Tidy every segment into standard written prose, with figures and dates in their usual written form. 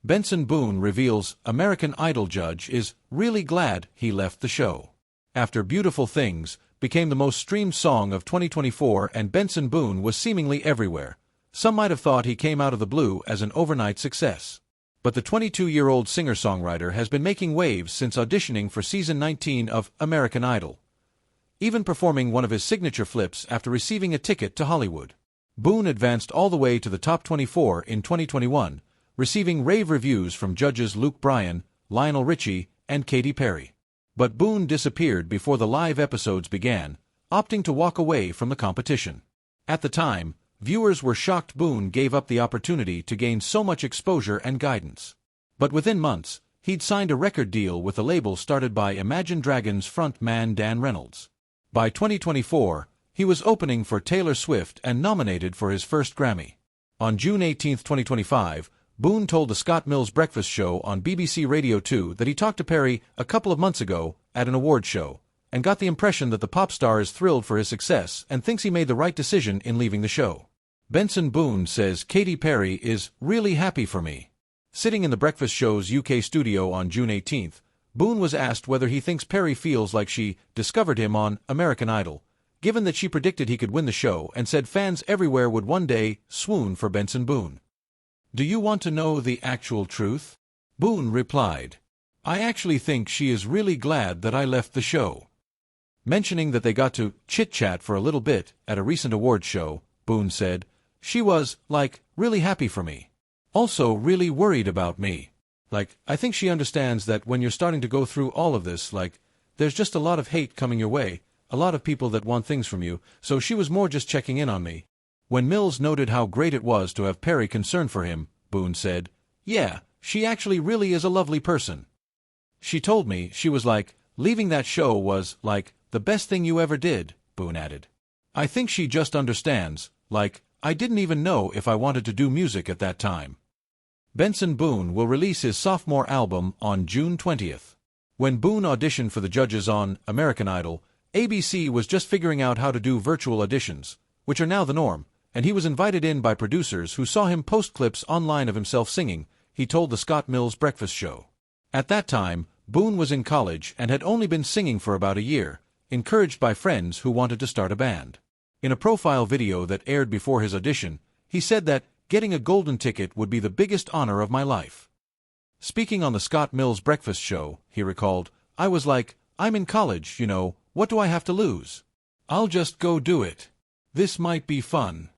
Benson Boone reveals American Idol judge is really glad he left the show. After Beautiful Things became the most streamed song of 2024 and Benson Boone was seemingly everywhere, some might have thought he came out of the blue as an overnight success. But the 22-year-old singer-songwriter has been making waves since auditioning for Season 19 of American Idol, even performing one of his signature flips after receiving a ticket to Hollywood. Boone advanced all the way to the top 24 in 2021, receiving rave reviews from judges Luke Bryan, Lionel Richie, and Katy Perry. But Boone disappeared before the live episodes began, opting to walk away from the competition. At the time, viewers were shocked Boone gave up the opportunity to gain so much exposure and guidance. But within months, he'd signed a record deal with a label started by Imagine Dragons front-man Dan Reynolds. By 2024, he was opening for Taylor Swift and nominated for his first Grammy. On June 18, 2025, Boone told the Scott Mills Breakfast Show on BBC Radio 2 that he talked to Perry a couple of months ago at an award show, and got the impression that the pop star is thrilled for his success and thinks he made the right decision in leaving the show. Benson Boone says Katy Perry is really happy for me. Sitting in the Breakfast Show's UK studio on June 18, Boone was asked whether he thinks Perry feels like she discovered him on American Idol, given that she predicted he could win the show and said fans everywhere would one day swoon for Benson Boone. "Do you want to know the actual truth?" Boone replied, "I actually think she is really glad that I left the show." Mentioning that they got to chit-chat for a little bit at a recent awards show, Boone said, "She was, really happy for me. Also really worried about me. I think she understands that when you're starting to go through all of this, there's just a lot of hate coming your way, a lot of people that want things from you, so she was more just checking in on me." When Mills noted how great it was to have Perry concerned for him, Boone said, "Yeah, she actually really is a lovely person. She told me, she was leaving that show was, the best thing you ever did," Boone added. "I think she just understands, I didn't even know if I wanted to do music at that time." Benson Boone will release his sophomore album on June 20th. When Boone auditioned for the judges on American Idol, ABC was just figuring out how to do virtual auditions, which are now the norm, and he was invited in by producers who saw him post clips online of himself singing, he told the Scott Mills Breakfast Show. At that time, Boone was in college and had only been singing for about a year, encouraged by friends who wanted to start a band. In a profile video that aired before his audition, he said that getting a golden ticket would be the biggest honor of my life. Speaking on the Scott Mills Breakfast Show, he recalled, "I was I'm in college, what do I have to lose? I'll just go do it. This might be fun."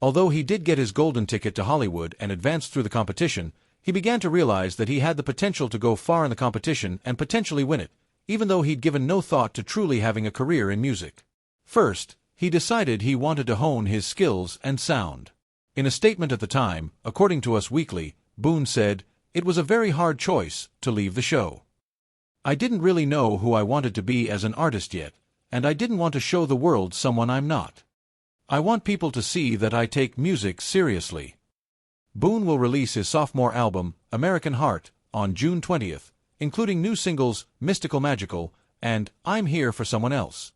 Although he did get his golden ticket to Hollywood and advanced through the competition, he began to realize that he had the potential to go far in the competition and potentially win it, even though he'd given no thought to truly having a career in music. First, he decided he wanted to hone his skills and sound. In a statement at the time, according to Us Weekly, Boone said, "It was a very hard choice to leave the show. I didn't really know who I wanted to be as an artist yet, and I didn't want to show the world someone I'm not. I want people to see that I take music seriously." Boone will release his sophomore album, American Heart, on June 20th, including new singles Mystical Magical and I'm Here for Someone Else.